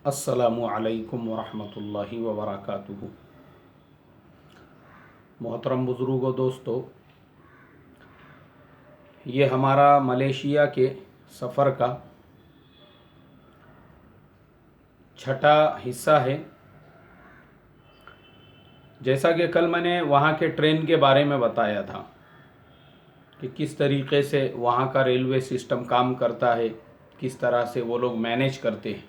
अस्सलामु अलैकुम वरहमतुल्लाहि वबरकातुहू। मोहतरम बुज़ुर्गों, दोस्तों, ये हमारा मलेशिया के सफ़र का छठा हिस्सा है। जैसा कि कल मैंने वहाँ के ट्रेन के बारे में बताया था कि किस तरीक़े से वहाँ का रेलवे सिस्टम काम करता है, किस तरह से वो लोग मैनेज करते हैं।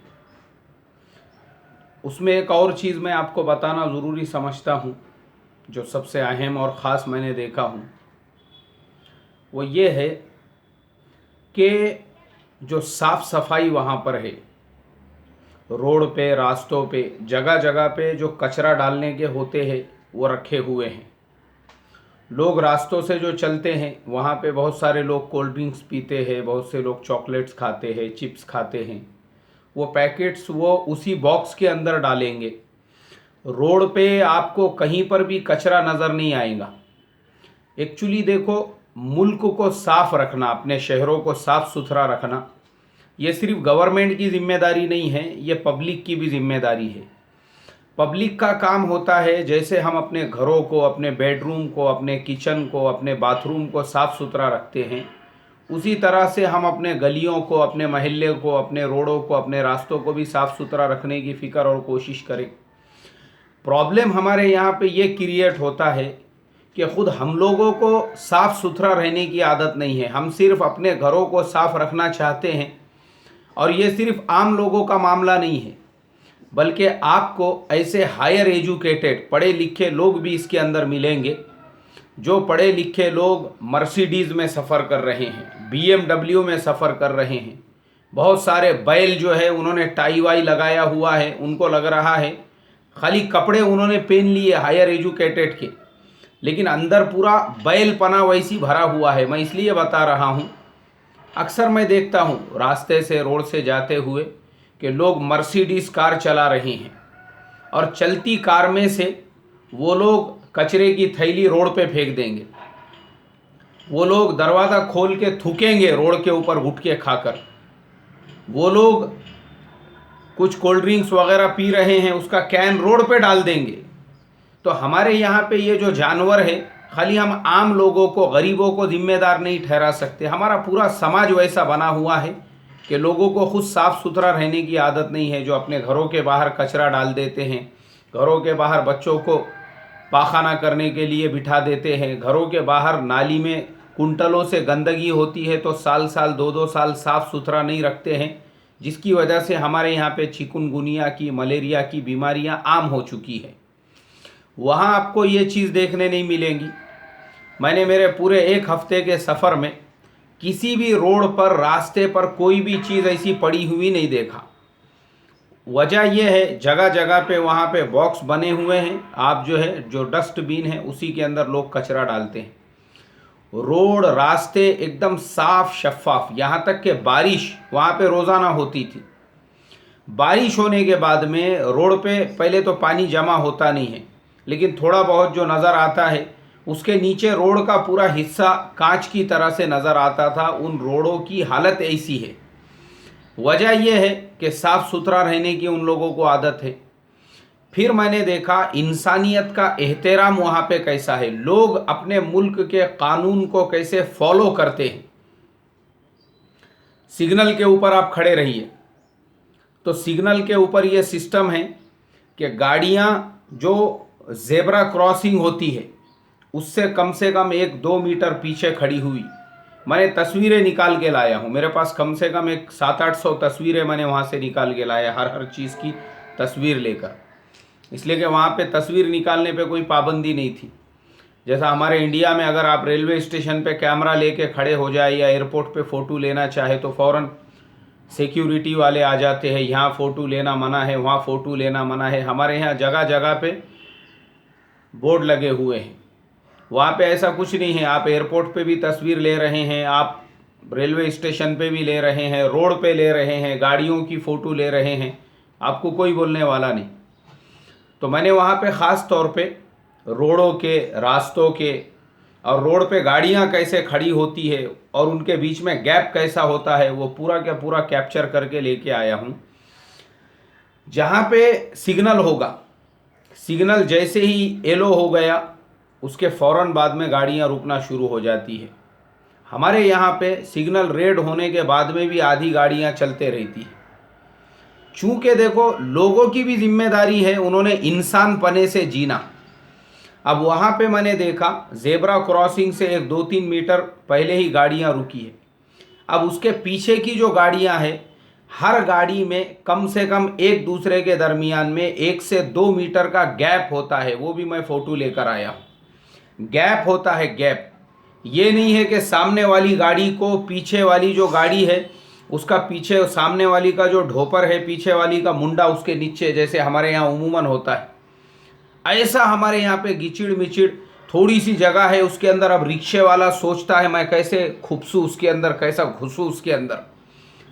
उसमें एक और चीज़ मैं आपको बताना ज़रूरी समझता हूँ, जो सबसे अहम और ख़ास मैंने देखा हूँ, वो ये है कि जो साफ़ सफाई वहाँ पर है, रोड पे, रास्तों पे, जगह जगह पे जो कचरा डालने के होते हैं वो रखे हुए हैं। लोग रास्तों से जो चलते हैं वहाँ पे बहुत सारे लोग कोल्ड ड्रिंक्स पीते हैं, बहुत से लोग चॉकलेट्स खाते हैं, चिप्स खाते हैं। वो पैकेट्स वो उसी बॉक्स के अंदर डालेंगे। रोड पे आपको कहीं पर भी कचरा नज़र नहीं आएगा। एक्चुअली देखो, मुल्क को साफ़ रखना, अपने शहरों को साफ़ सुथरा रखना, ये सिर्फ गवर्नमेंट की जिम्मेदारी नहीं है, ये पब्लिक की भी जिम्मेदारी है। पब्लिक का काम होता है, जैसे हम अपने घरों को, अपने बेडरूम को, अपने किचन को, अपने बाथरूम को साफ़ सुथरा रखते हैं, उसी तरह से हम अपने गलियों को, अपने महल्ले को, अपने रोडों को, अपने रास्तों को भी साफ़ सुथरा रखने की फ़िक्र और कोशिश करें। प्रॉब्लम हमारे यहाँ पे ये क्रिएट होता है कि ख़ुद हम लोगों को साफ़ सुथरा रहने की आदत नहीं है। हम सिर्फ अपने घरों को साफ़ रखना चाहते हैं, और ये सिर्फ आम लोगों का मामला नहीं है, बल्कि आपको ऐसे हायर एजुकेटेड, पढ़े लिखे लोग भी इसके अंदर मिलेंगे। जो पढ़े लिखे लोग मर्सिडीज़ में सफ़र कर रहे हैं, BMW में सफ़र कर रहे हैं, बहुत सारे बैल जो है उन्होंने टाई वाई लगाया हुआ है, उनको लग रहा है खाली कपड़े उन्होंने पहन लिए हायर एजुकेटेड के, लेकिन अंदर पूरा बैलपना वैसी भरा हुआ है। मैं इसलिए बता रहा हूँ, अक्सर मैं देखता हूँ रास्ते से, रोड से जाते हुए, कि लोग मर्सिडीज़ कार चला रहे हैं और चलती कार में से वो लोग कचरे की थैली रोड पे फेंक देंगे। वो लोग दरवाज़ा खोल के थूकेंगे रोड के ऊपर गुटके खाकर। वो लोग कुछ कोल्ड ड्रिंक्स वगैरह पी रहे हैं, उसका कैन रोड पे डाल देंगे। तो हमारे यहाँ पे ये जो जानवर है, खाली हम आम लोगों को, गरीबों को जिम्मेदार नहीं ठहरा सकते। हमारा पूरा समाज वैसा बना हुआ है कि लोगों को खुद साफ़ सुथरा रहने की आदत नहीं है, जो अपने घरों के बाहर कचरा डाल देते हैं, घरों के बाहर बच्चों को पाखाना करने के लिए बिठा देते हैं, घरों के बाहर नाली में कुंटलों से गंदगी होती है तो साल साल, 2-2 साल साफ़ सुथरा नहीं रखते हैं, जिसकी वजह से हमारे यहाँ पे चिकुनगुनिया की, मलेरिया की बीमारियाँ आम हो चुकी है। वहाँ आपको ये चीज़ देखने नहीं मिलेंगी। मैंने मेरे पूरे 1 हफ्ते के सफ़र में किसी भी रोड पर, रास्ते पर कोई भी चीज़ ऐसी पड़ी हुई नहीं देखा। वजह यह है, जगह जगह पे वहाँ पे बॉक्स बने हुए हैं। आप जो है, जो डस्टबिन है, उसी के अंदर लोग कचरा डालते हैं। रोड, रास्ते एकदम साफ शफाफ, यहाँ तक कि बारिश वहाँ पे रोज़ाना होती थी। बारिश होने के बाद में रोड पे पहले तो पानी जमा होता नहीं है, लेकिन थोड़ा बहुत जो नज़र आता है, उसके नीचे रोड का पूरा हिस्सा कांच की तरह से नज़र आता था। उन रोडों की हालत ऐसी है। वजह यह है कि साफ़ सुथरा रहने की उन लोगों को आदत है। फिर मैंने देखा इंसानियत का एहतराम वहाँ पे कैसा है, लोग अपने मुल्क के कानून को कैसे फॉलो करते हैं। सिग्नल के ऊपर आप खड़े रहिए, तो सिग्नल के ऊपर ये सिस्टम है कि गाड़ियाँ जो ज़ेब्रा क्रॉसिंग होती है, उससे कम से कम 1-2 मीटर पीछे खड़ी हुई। मैंने तस्वीरें निकाल के लाया हूँ, मेरे पास कम से कम एक 700-800 तस्वीरें मैंने वहाँ से निकाल के लाया, हर चीज़ की तस्वीर लेकर। इसलिए कि वहाँ पे तस्वीर निकालने पे कोई पाबंदी नहीं थी। जैसा हमारे इंडिया में अगर आप रेलवे स्टेशन पे कैमरा लेके खड़े हो जाए या एयरपोर्ट पे फ़ोटो लेना चाहे तो फ़ौरन सिक्योरिटी वाले आ जाते हैं, यहाँ फ़ोटो लेना मना है, वहाँ फ़ोटो लेना मना है। हमारे यहाँ जगह जगह पे बोर्ड लगे हुए हैं। वहाँ पे ऐसा कुछ नहीं है। आप एयरपोर्ट पे भी तस्वीर ले रहे हैं, आप रेलवे स्टेशन पे भी ले रहे हैं, रोड पे ले रहे हैं, गाड़ियों की फ़ोटो ले रहे हैं, आपको कोई बोलने वाला नहीं। तो मैंने वहाँ पे ख़ास तौर पे रोडों के, रास्तों के, और रोड पे गाड़ियाँ कैसे खड़ी होती है और उनके बीच में गैप कैसा होता है, वो पूरा का पूरा कैप्चर करके लेके आया हूँ। जहाँ पे सिग्नल होगा, सिग्नल जैसे ही येलो हो गया उसके फ़ौरन बाद में गाड़ियाँ रुकना शुरू हो जाती है। हमारे यहाँ पे सिग्नल रेड होने के बाद में भी आधी गाड़ियाँ चलते रहती है। चूँकि देखो लोगों की भी जिम्मेदारी है, उन्होंने इंसान पने से जीना। अब वहाँ पे मैंने देखा जेब्रा क्रॉसिंग से 1-2-3 मीटर पहले ही गाड़ियाँ रुकी है। अब उसके पीछे की जो गाड़ियाँ हैं, हर गाड़ी में कम से कम एक दूसरे के दरमियान में 1 से 2 मीटर का गैप होता है। वो भी मैं फ़ोटो लेकर आया हूँ। गैप होता है, गैप। ये नहीं है कि सामने वाली गाड़ी को पीछे वाली जो गाड़ी है उसका पीछे, सामने वाली का जो ढोपर है पीछे वाली का मुंडा उसके नीचे, जैसे हमारे यहाँ उमूमन होता है, ऐसा हमारे यहाँ पे गिचिड़ मिचिड़ थोड़ी सी जगह है उसके अंदर। अब रिक्शे वाला सोचता है मैं कैसे खुपसूँ उसके अंदर, कैसा घुसूँ उसके अंदर,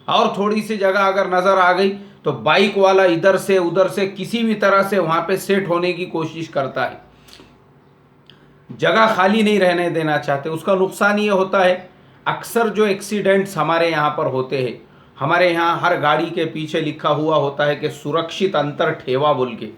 और थोड़ी सी जगह अगर नज़र आ गई तो बाइक वाला इधर से उधर से किसी भी तरह से वहाँ पे सेट होने की कोशिश करता है। जगह खाली नहीं रहने देना चाहते। उसका नुकसान ये होता है, अक्सर जो एक्सीडेंट्स हमारे यहाँ पर होते हैं, हमारे यहाँ हर गाड़ी के पीछे लिखा हुआ होता है कि सुरक्षित अंतर ठेवा बोल के,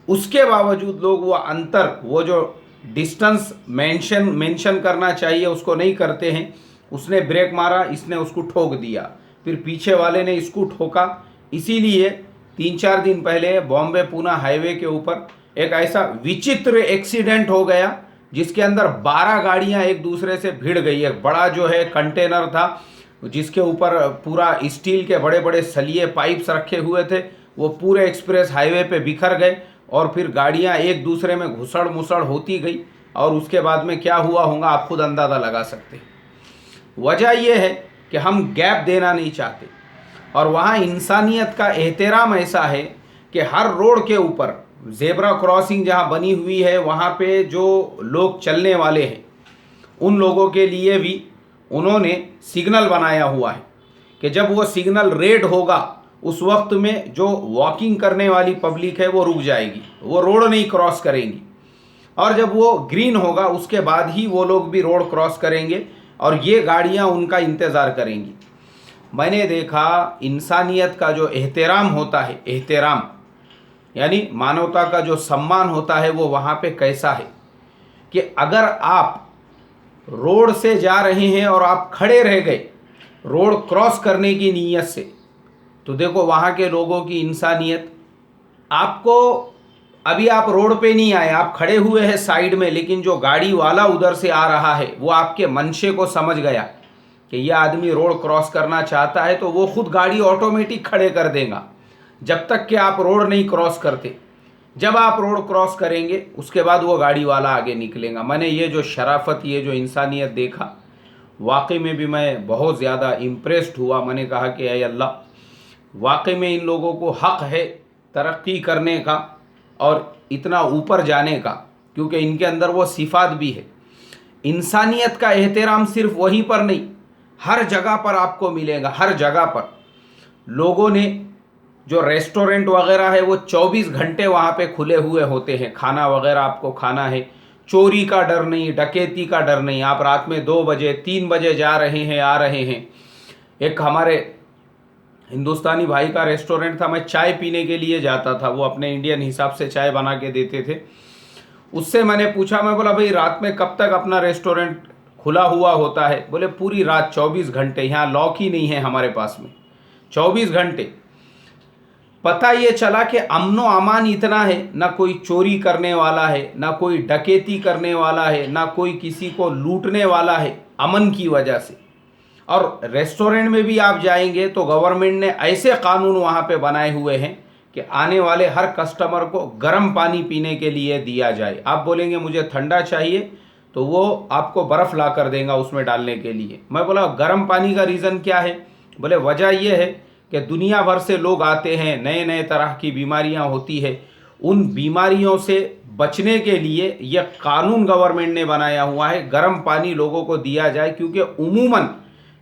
उसके बावजूद लोग वो अंतर, वो जो डिस्टेंस मेंशन करना चाहिए उसको नहीं करते हैं। उसने ब्रेक मारा, इसने उसको ठोक दिया, फिर पीछे वाले ने इसको ठोका। इसीलिए 3-4 दिन पहले बॉम्बे पूना हाईवे के ऊपर एक ऐसा विचित्र एक्सीडेंट हो गया जिसके अंदर 12 गाड़ियां एक दूसरे से भिड़ गई। एक बड़ा जो है कंटेनर था जिसके ऊपर पूरा स्टील के बड़े बड़े सलिए पाइप्स रखे हुए थे, वो पूरे एक्सप्रेस हाईवे पे बिखर गए और फिर गाड़ियां एक दूसरे में घुसड़ मुसड़ होती गई। और उसके बाद में क्या हुआ होगा आप खुद अंदाज़ा लगा सकते हैं। वजह यह है कि हम गैप देना नहीं चाहते, और वहाँ इंसानियत का एहतराम ऐसा है कि हर रोड के ऊपर जेब्रा क्रॉसिंग जहाँ बनी हुई है वहाँ पे जो लोग चलने वाले हैं उन लोगों के लिए भी उन्होंने सिग्नल बनाया हुआ है कि जब वो सिग्नल रेड होगा उस वक्त में जो वॉकिंग करने वाली पब्लिक है वो रुक जाएगी, वो रोड नहीं क्रॉस करेंगी, और जब वो ग्रीन होगा उसके बाद ही वो लोग भी रोड क्रॉस करेंगे और ये गाड़ियाँ उनका इंतज़ार करेंगी। मैंने देखा इंसानियत का जो एहतराम होता है, एहतराम यानी मानवता का जो सम्मान होता है, वो वहाँ पे कैसा है कि अगर आप रोड से जा रहे हैं और आप खड़े रह गए रोड क्रॉस करने की नीयत से, तो देखो वहाँ के लोगों की इंसानियत। आपको अभी आप रोड पे नहीं आए, आप खड़े हुए हैं साइड में, लेकिन जो गाड़ी वाला उधर से आ रहा है वो आपके मंशे को समझ गया कि यह आदमी रोड क्रॉस करना चाहता है, तो वो खुद गाड़ी ऑटोमेटिक खड़े कर देगा जब तक कि आप रोड नहीं क्रॉस करते। जब आप रोड क्रॉस करेंगे उसके बाद वो गाड़ी वाला आगे निकलेगा। मैंने ये जो शराफत, ये जो इंसानियत देखा, वाकई में भी मैं बहुत ज़्यादा इम्प्रेस्ड हुआ। मैंने कहा कि ऐ अल्लाह, वाकई में इन लोगों को हक़ है तरक्की करने का और इतना ऊपर जाने का, क्योंकि इनके अंदर वो सिफ़ात भी है। इंसानियत का एहतराम सिर्फ वहीं पर नहीं, हर जगह पर आपको मिलेगा। हर जगह पर लोगों ने, जो रेस्टोरेंट वगैरह है वो 24 घंटे वहाँ पे खुले हुए होते हैं। खाना वगैरह आपको खाना है, चोरी का डर नहीं, डकैती का डर नहीं। आप रात में 2 बजे 3 बजे जा रहे हैं, आ रहे हैं। एक हमारे हिंदुस्तानी भाई का रेस्टोरेंट था, मैं चाय पीने के लिए जाता था, वो अपने इंडियन हिसाब से चाय बना के देते थे। उससे मैंने पूछा, मैं बोला भाई रात में कब तक अपना रेस्टोरेंट खुला हुआ होता है? बोले पूरी रात 24 घंटे, यहाँ लॉक ही नहीं है हमारे पास में, 24 घंटे। पता ये चला कि अमनो अमान इतना है, ना कोई चोरी करने वाला है, ना कोई डकैती करने वाला है, ना कोई किसी को लूटने वाला है, अमन की वजह से। और रेस्टोरेंट में भी आप जाएंगे तो गवर्नमेंट ने ऐसे कानून वहाँ पे बनाए हुए हैं कि आने वाले हर कस्टमर को गर्म पानी पीने के लिए दिया जाए। आप बोलेंगे मुझे ठंडा चाहिए, तो वो आपको बर्फ़ ला कर देगा उसमें डालने के लिए। मैं बोला गर्म पानी का रीज़न क्या है? बोले वजह यह है कि दुनिया भर से लोग आते हैं, नए नए तरह की बीमारियां होती है, उन बीमारियों से बचने के लिए यह कानून गवर्नमेंट ने बनाया हुआ है, गर्म पानी लोगों को दिया जाए। क्योंकि उमूमन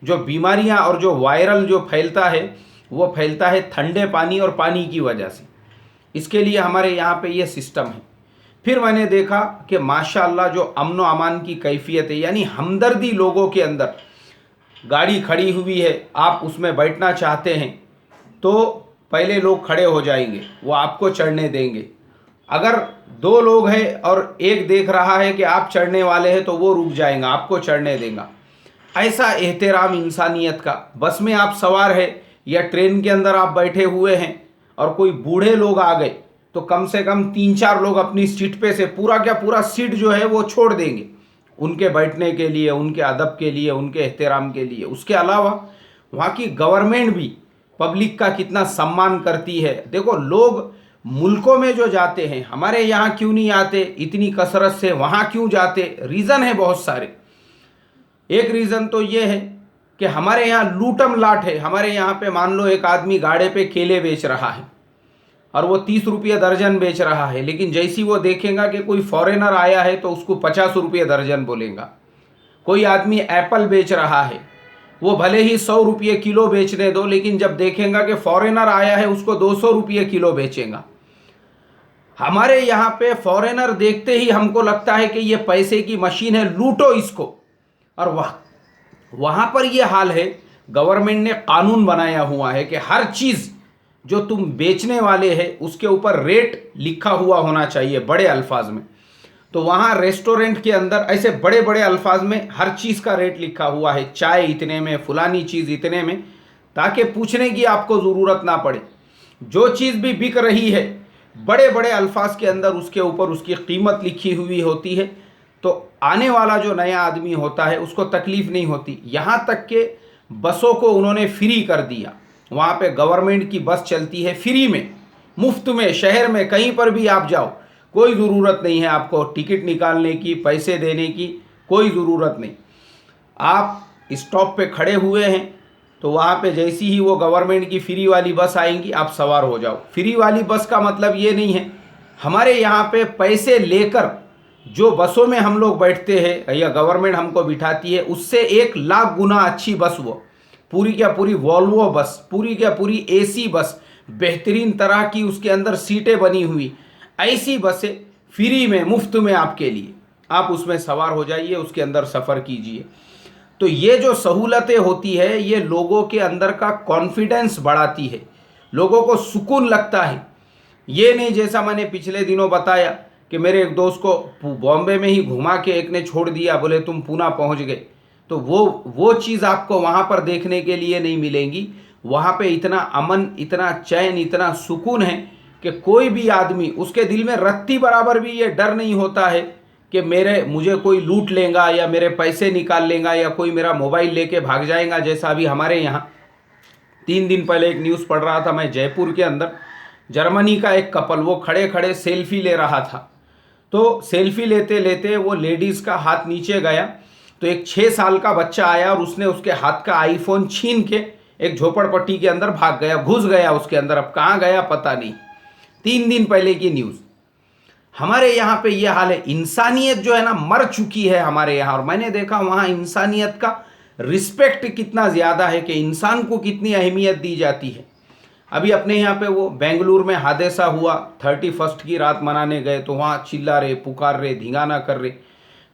जो बीमारियां और जो वायरल जो फैलता है वो फैलता है ठंडे पानी और पानी की वजह से। इसके लिए हमारे यहाँ पे ये सिस्टम है। फिर मैंने देखा कि माशाअल्लाह जो अमन व अमान की कैफियत है, यानी हमदर्दी लोगों के अंदर। गाड़ी खड़ी हुई है, आप उसमें बैठना चाहते हैं तो पहले लोग खड़े हो जाएंगे, वो आपको चढ़ने देंगे। अगर 2 लोग हैं और एक देख रहा है कि आप चढ़ने वाले हैं तो वो रुक जाएगा, आपको चढ़ने देगा। ऐसा एहतराम इंसानियत का। बस में आप सवार है या ट्रेन के अंदर आप बैठे हुए हैं और कोई बूढ़े लोग आ गए तो कम से कम 3-4 लोग अपनी सीट पे से पूरा क्या पूरा सीट जो है वो छोड़ देंगे, उनके बैठने के लिए, उनके अदब के लिए, उनके एहतराम के लिए। उसके अलावा वहाँ की गवर्नमेंट भी पब्लिक का कितना सम्मान करती है। देखो, लोग मुल्कों में जो जाते हैं, हमारे यहाँ क्यों नहीं आते इतनी कसरत से, वहाँ क्यों जाते? रीज़न है बहुत सारे। एक रीज़न तो ये है कि हमारे यहाँ लूटम लाट है। हमारे यहाँ पे मान लो एक आदमी गाड़े पे केले बेच रहा है और वो 30 रुपये दर्जन बेच रहा है, लेकिन जैसी वो देखेगा कि कोई फॉरेनर आया है तो उसको 50 रुपये दर्जन बोलेगा। कोई आदमी एप्पल बेच रहा है, वो भले ही 100 रुपये किलो बेचने दो, लेकिन जब देखेगा कि फॉरेनर आया है उसको 200 रुपये किलो बेचेगा। हमारे यहाँ पे फॉरेनर देखते ही हमको लगता है कि ये पैसे की मशीन है, लूटो इसको। और वहाँ पर ये हाल है। गवर्नमेंट ने कानून बनाया हुआ है कि हर चीज़ जो तुम बेचने वाले हैं उसके ऊपर रेट लिखा हुआ होना चाहिए बड़े अल्फाज में। तो वहाँ रेस्टोरेंट के अंदर ऐसे बड़े बड़े अल्फाज में हर चीज़ का रेट लिखा हुआ है, चाय इतने में, फुलानी चीज़ इतने में, ताकि पूछने की आपको ज़रूरत ना पड़े। जो चीज़ भी बिक रही है बड़े बड़े अल्फाज के अंदर उसके ऊपर उसकी कीमत लिखी हुई होती है, तो आने वाला जो नया आदमी होता है उसको तकलीफ़ नहीं होती। यहाँ तक कि बसों को उन्होंने फ्री कर दिया। वहाँ पे गवर्नमेंट की बस चलती है फ्री में, मुफ्त में, शहर में कहीं पर भी आप जाओ, कोई ज़रूरत नहीं है आपको टिकट निकालने की, पैसे देने की कोई ज़रूरत नहीं। आप स्टॉप पे खड़े हुए हैं तो वहाँ पे जैसी ही वो गवर्नमेंट की फ्री वाली बस आएंगी आप सवार हो जाओ। फ्री वाली बस का मतलब ये नहीं है, हमारे यहाँ पे पैसे लेकर जो बसों में हम लोग बैठते हैं या गवर्नमेंट हमको बिठाती है उससे 1 लाख गुना अच्छी बस, वो पूरी क्या पूरी वॉल्वो बस, पूरी क्या पूरी एसी बस, बेहतरीन तरह की उसके अंदर सीटें बनी हुई, ऐसी बसें फ्री में, मुफ्त में आपके लिए, आप उसमें सवार हो जाइए, उसके अंदर सफ़र कीजिए। तो ये जो सहूलतें होती है ये लोगों के अंदर का कॉन्फिडेंस बढ़ाती है, लोगों को सुकून लगता है। ये नहीं जैसा मैंने पिछले दिनों बताया कि मेरे एक दोस्त को बॉम्बे में ही घुमा के एक ने छोड़ दिया, बोले तुम पूना पहुंच गए। तो वो चीज़ आपको वहाँ पर देखने के लिए नहीं मिलेंगी। वहाँ पे इतना अमन, इतना चैन, इतना सुकून है कि कोई भी आदमी, उसके दिल में रत्ती बराबर भी ये डर नहीं होता है कि मुझे कोई लूट लेगा या मेरे पैसे निकाल लेगा या कोई मेरा मोबाइल लेके भाग जाएगा। जैसा अभी हमारे यहाँ 3 दिन पहले एक न्यूज़ पढ़ रहा था मैं, जयपुर के अंदर जर्मनी का एक कपल, वो खड़े खड़े सेल्फी ले रहा था। तो सेल्फी लेते लेते वो लेडीज़ का हाथ नीचे गया तो एक 6 साल का बच्चा आया और उसने उसके हाथ का आईफोन छीन के एक झोपड़पट्टी के अंदर भाग गया, घुस गया उसके अंदर। अब कहाँ गया पता नहीं। 3 दिन पहले की न्यूज़। हमारे यहाँ पे ये हाल है। इंसानियत जो है ना मर चुकी है हमारे यहाँ। और मैंने देखा वहाँ इंसानियत का रिस्पेक्ट कितना ज़्यादा है कि इंसान को कितनी अहमियत दी जाती है। अभी अपने यहाँ पे वो बेंगलुरु में हादसा हुआ, 31 की रात मनाने गए तो वहाँ चिल्ला रहे, पुकार रहे, धिंगाना कर रहे।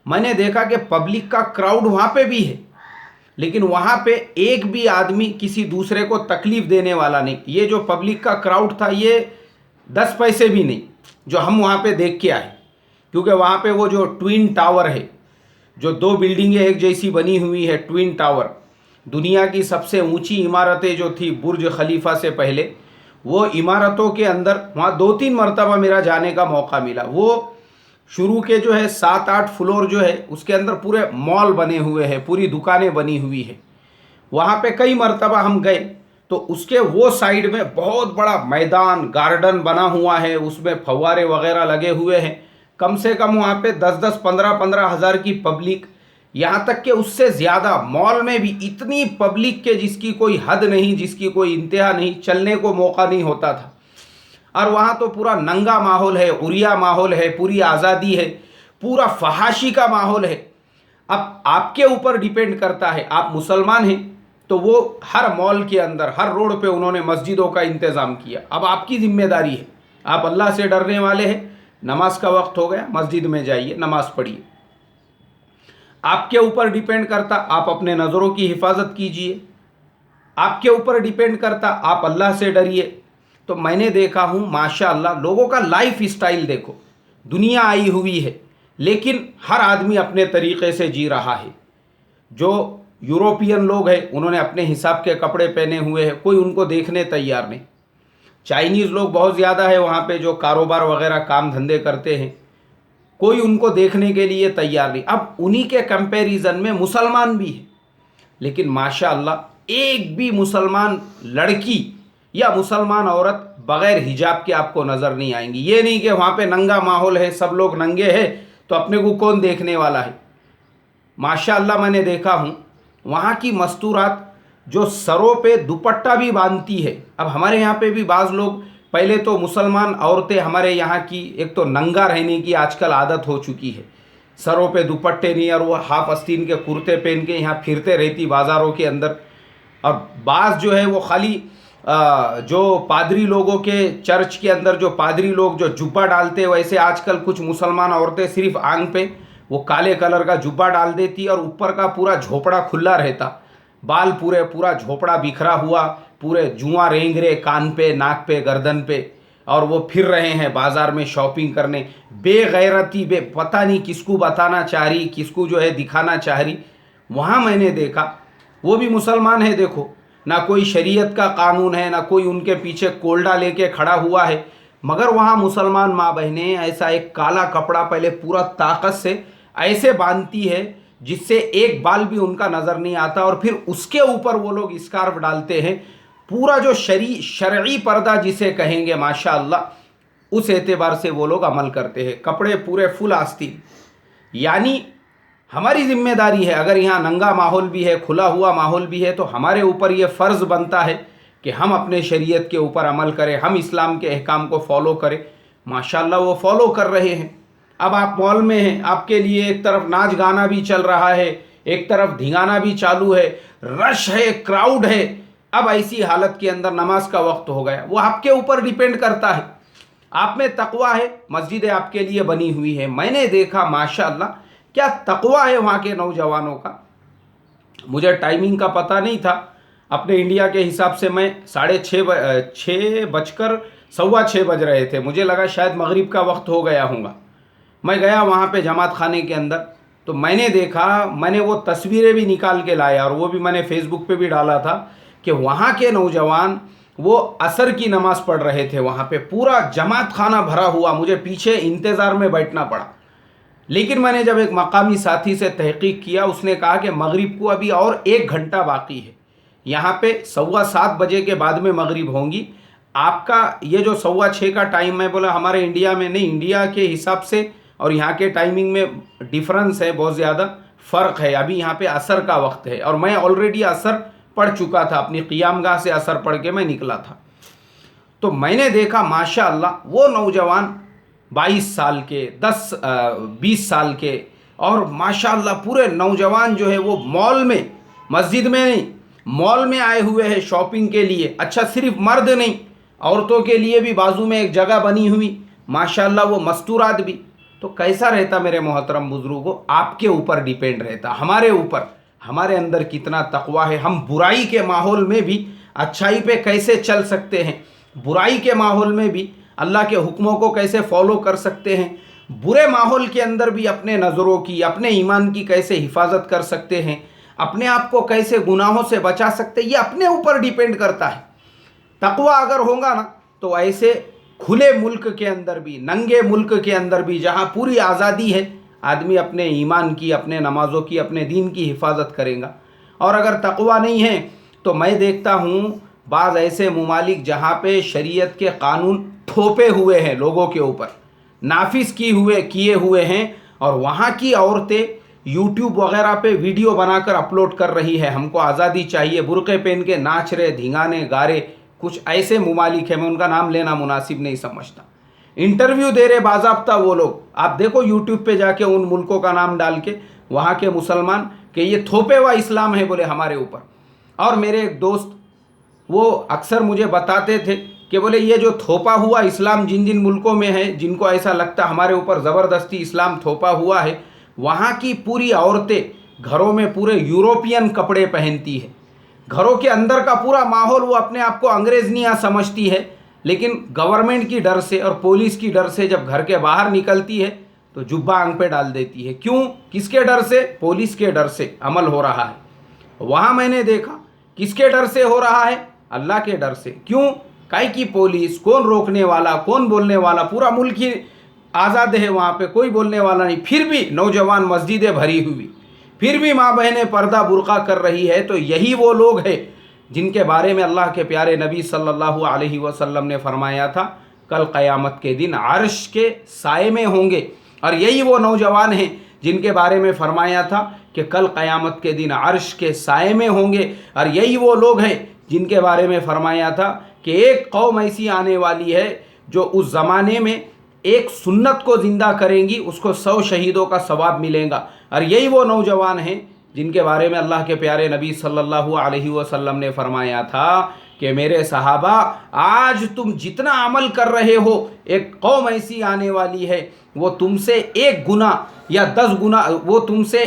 मैंने देखा कि पब्लिक का क्राउड वहाँ पे भी है, लेकिन वहाँ पे एक भी आदमी किसी दूसरे को तकलीफ़ देने वाला नहीं। ये जो पब्लिक का क्राउड था ये 10 पैसे भी नहीं जो हम वहाँ पे देख के आए, क्योंकि वहाँ पे वो जो ट्विन टावर है, जो 2 बिल्डिंगें एक जैसी बनी हुई है, ट्विन टावर, दुनिया की सबसे ऊंची इमारतें जो थी बुर्ज खलीफा से पहले, वो इमारतों के अंदर वहाँ 2-3 मरतबा मेरा जाने का मौका मिला। वो शुरू के जो है 7-8 फ्लोर जो है उसके अंदर पूरे मॉल बने हुए हैं, पूरी दुकानें बनी हुई है। वहाँ पे कई मरतबा हम गए तो उसके वो साइड में बहुत बड़ा मैदान, गार्डन बना हुआ है, उसमें फव्वारे वगैरह लगे हुए हैं। कम से कम वहाँ पे 10-10, 15-15 हज़ार की पब्लिक, यहाँ तक कि उससे ज़्यादा मॉल में भी इतनी पब्लिक के जिसकी कोई हद नहीं, जिसकी कोई इंतहा नहीं, चलने को मौका नहीं होता था। और वहाँ तो पूरा नंगा माहौल है, उरिया माहौल है, पूरी आज़ादी है, पूरा फहाशी का माहौल है। अब आपके ऊपर डिपेंड करता है, आप मुसलमान हैं तो वो हर मॉल के अंदर, हर रोड पे उन्होंने मस्जिदों का इंतज़ाम किया। अब आपकी जिम्मेदारी है, आप अल्लाह से डरने वाले हैं, नमाज का वक्त हो गया, मस्जिद में जाइए, नमाज पढ़िए। आपके ऊपर डिपेंड करता, आप अपने नज़रों की हिफाजत कीजिए। आपके ऊपर डिपेंड करता, आप अल्लाह से डरिए। तो मैंने देखा हूँ माशाअल्लाह लोगों का लाइफ स्टाइल देखो, दुनिया आई हुई है लेकिन हर आदमी अपने तरीक़े से जी रहा है। जो यूरोपियन लोग हैं उन्होंने अपने हिसाब के कपड़े पहने हुए हैं, कोई उनको देखने तैयार नहीं। चाइनीज़ लोग बहुत ज़्यादा है वहाँ पे जो कारोबार वगैरह काम धंधे करते हैं, कोई उनको देखने के लिए तैयार नहीं। अब उन्हीं के कंपैरिजन में मुसलमान भी है, लेकिन माशाअल्लाह एक भी मुसलमान लड़की या मुसलमान औरत बग़ैर हिजाब के आपको नज़र नहीं आएंगी। ये नहीं कि वहाँ पे नंगा माहौल है, सब लोग नंगे हैं तो अपने को कौन देखने वाला है। माशाअल्लाह मैंने देखा हूँ वहाँ की मस्तूरात जो सरों पे दुपट्टा भी बांधती है। अब हमारे यहाँ पे भी बाज़ लोग, पहले तो मुसलमान औरतें हमारे यहाँ की एक तो नंगा रहने की आजकल आदत हो चुकी है, सरों पे दुपट्टे नहीं और वो हाफ आस्तीन के कुर्ते पहन के यहाँ फिरते रहती बाज़ारों के अंदर। और बाज़ जो है वो खाली जो पादरी लोगों के चर्च के अंदर जो पादरी लोग जो जुब्बा डालते हैं, वैसे आजकल कुछ मुसलमान औरतें सिर्फ आंग पे वो काले कलर का जुब्बा डाल देती और ऊपर का पूरा झोपड़ा खुला रहता, बाल पूरा झोपड़ा बिखरा हुआ, पूरे जुआ रेंग रहे कान पे, नाक पे, गर्दन पे, और वो फिर रहे हैं बाज़ार में शॉपिंग करने। बेगैरती पता नहीं किसको बताना चाह रही, किसको जो है दिखाना चाह रही। वहाँ मैंने देखा वो भी मुसलमान है, देखो ना कोई शरीयत का कानून है, ना कोई उनके पीछे कोल्डा लेके खड़ा हुआ है, मगर वहाँ मुसलमान माँ बहनें ऐसा एक काला कपड़ा पहले पूरा ताकत से ऐसे बांधती है जिससे एक बाल भी उनका नज़र नहीं आता, और फिर उसके ऊपर वो लोग स्कार्फ डालते हैं। पूरा जो शरई पर्दा जिसे कहेंगे माशाअल्लाह, उस एतबार से वो लोग अमल करते हैं। कपड़े पूरे फुल आस्तीन। यानी हमारी जिम्मेदारी है, अगर यहाँ नंगा माहौल भी है, खुला हुआ माहौल भी है, तो हमारे ऊपर ये फ़र्ज़ बनता है कि हम अपने शरीयत के ऊपर अमल करें, हम इस्लाम के अहकाम को फॉलो करें। माशाअल्लाह वो फॉलो कर रहे हैं। अब आप मॉल में हैं, आपके लिए एक तरफ नाच गाना भी चल रहा है, एक तरफ धिंगाना भी चालू है, रश है, क्राउड है। अब ऐसी हालत के अंदर नमाज का वक्त हो गया, वो आपके ऊपर डिपेंड करता है। आप में तकवा है, मस्जिदें आपके लिए बनी हुई है। मैंने देखा माशाअल्लाह क्या तकवा है वहाँ के नौजवानों का। मुझे टाइमिंग का पता नहीं था, अपने इंडिया के हिसाब से मैं 6:30 बज रहे थे, मुझे लगा शायद मगरिब का वक्त हो गया होगा। मैं गया वहाँ पे जमात खाने के अंदर, तो मैंने देखा, मैंने वो तस्वीरें भी निकाल के लाया और वो भी मैंने फेसबुक पे भी डाला था कि वहाँ के नौजवान वो असर की नमाज़ पढ़ रहे थे। वहाँ पे पूरा जमात खाना भरा हुआ, मुझे पीछे इंतज़ार में बैठना पड़ा। लेकिन मैंने जब एक मकामी साथी से तहकीक किया, उसने कहा कि मगरिब को अभी और 1 घंटा बाकी है, यहाँ पे 7:15 बजे के बाद में मगरिब होंगी। आपका ये जो 6:15 का टाइम है, बोला हमारे इंडिया में नहीं, इंडिया के हिसाब से और यहाँ के टाइमिंग में डिफरेंस है, बहुत ज़्यादा फ़र्क है। अभी यहाँ पे असर का वक्त है और मैं ऑलरेडी असर पढ़ चुका था, अपनी क़ियामगाह से असर पढ़ के मैं निकला था। तो मैंने देखा माशाअल्लाह वो नौजवान 22 साल के, 20 साल के, और माशाअल्लाह पूरे नौजवान जो है वो मॉल में, मस्जिद में नहीं, मॉल में आए हुए हैं शॉपिंग के लिए। अच्छा, सिर्फ मर्द नहीं, औरतों के लिए भी बाजू में एक जगह बनी हुई, माशाअल्लाह वो मस्तूरात भी। तो कैसा रहता मेरे मोहतरम बुजुर्गों, आपके ऊपर डिपेंड रहता, हमारे ऊपर, हमारे अंदर कितना तकवा है। हम बुराई के माहौल में भी अच्छाई पे कैसे चल सकते हैं, बुराई के माहौल में भी अल्लाह के हुक्मों को कैसे फॉलो कर सकते हैं, बुरे माहौल के अंदर भी अपने नज़रों की, अपने ईमान की कैसे हिफाजत कर सकते हैं, अपने आप को कैसे गुनाहों से बचा सकते हैं, ये अपने ऊपर डिपेंड करता है। तकवा अगर होगा ना तो ऐसे खुले मुल्क के अंदर भी, नंगे मुल्क के अंदर भी, जहाँ पूरी आज़ादी है, आदमी अपने ईमान की, अपने नमाज़ों की, अपने दीन की हिफाजत करेगा। और अगर तकवा नहीं है तो मैं देखता हूँ बाज़ ऐसे ममालिक जहाँ पे शरीयत के कानून थोपे हुए हैं, लोगों के ऊपर नाफिज किए हुए हैं, और वहाँ की औरतें यूट्यूब वगैरह पे वीडियो बनाकर अपलोड कर रही है, हमको आज़ादी चाहिए, बुर्क़े पहन के नाच रहे, धिंगाने गा रहे। कुछ ऐसे ममालिक है, मैं उनका नाम लेना मुनासिब नहीं समझता, इंटरव्यू दे रहे बाज़ाब्ता वो लोग। आप देखो यूट्यूब पे जाके उन मुल्कों का नाम डाल के, वहाँ के मुसलमान, कि ये थोपे हुआ इस्लाम है बोले हमारे ऊपर। और मेरे एक दोस्त वो अक्सर मुझे बताते थे कि बोले ये जो थोपा हुआ इस्लाम जिन जिन मुल्कों में है, जिनको ऐसा लगता हमारे ऊपर ज़बरदस्ती इस्लाम थोपा हुआ है, वहाँ की पूरी औरतें घरों में पूरे यूरोपियन कपड़े पहनती है, घरों के अंदर का पूरा माहौल वो अपने आप को अंग्रेज़निया समझती है। लेकिन गवर्नमेंट की डर से और पुलिस की डर से जब घर के बाहर निकलती है तो जुब्बा आंख पे डाल देती है। क्यों? किसके डर से? पुलिस के डर से अमल हो रहा है। वहाँ मैंने देखा किसके डर से हो रहा है? अल्लाह के डर से। क्यों? काहे की पुलिस, कौन रोकने वाला, कौन बोलने वाला? पूरा मुल्क ही आज़ाद है, वहाँ पे कोई बोलने वाला नहीं। फिर भी नौजवान मस्जिदें भरी हुई, फिर भी माँ बहनें पर्दा बुर्का कर रही है। तो यही वो लोग हैं जिनके बारे में अल्लाह के प्यारे नबी सल्लल्लाहु अलैहि वसल्लम ने फरमाया था कल क़यामत के दिन अर्श के साए में होंगे। और यही वो नौजवान हैं जिनके बारे में फरमाया था कि कल क़यामत के दिन अर्श के साए में होंगे। और यही वो लोग हैं जिनके बारे में फरमाया था कि एक कौम ऐसी आने वाली है जो उस ज़माने में एक सुन्नत को ज़िंदा करेंगी, उसको 100 शहीदों का सवाब मिलेगा। और यही वो नौजवान हैं जिनके बारे में अल्लाह के प्यारे नबी सल्लल्लाहु अलैहि वसल्लम ने फरमाया था कि मेरे सहाबा, आज तुम जितना अमल कर रहे हो, एक कौम ऐसी आने वाली है वो तुमसे 1 गुना या 10 गुना, वो तुमसे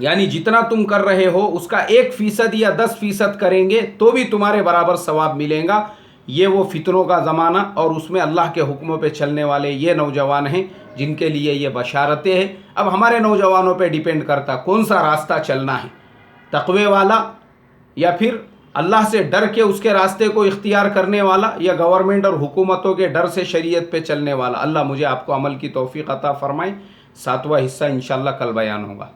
यानी जितना तुम कर रहे हो उसका 1% या 10% करेंगे तो भी तुम्हारे बराबर सवाब मिलेगा। ये वो फितरों का ज़माना और उसमें अल्लाह के हुक्मों पे चलने वाले ये नौजवान हैं जिनके लिए ये बशारतें हैं। अब हमारे नौजवानों पे डिपेंड करता कौन सा रास्ता चलना है, तक़वे वाला या फिर अल्लाह से डर के उसके रास्ते को इख्तियार करने वाला, या गवर्नमेंट और हुकूमतों के डर से शरीयत पे चलने वाला। अल्लाह मुझे आपको अमल की तौफीक अता फ़रमाए। 7वां हिस्सा इंशाअल्लाह कल बयान होगा।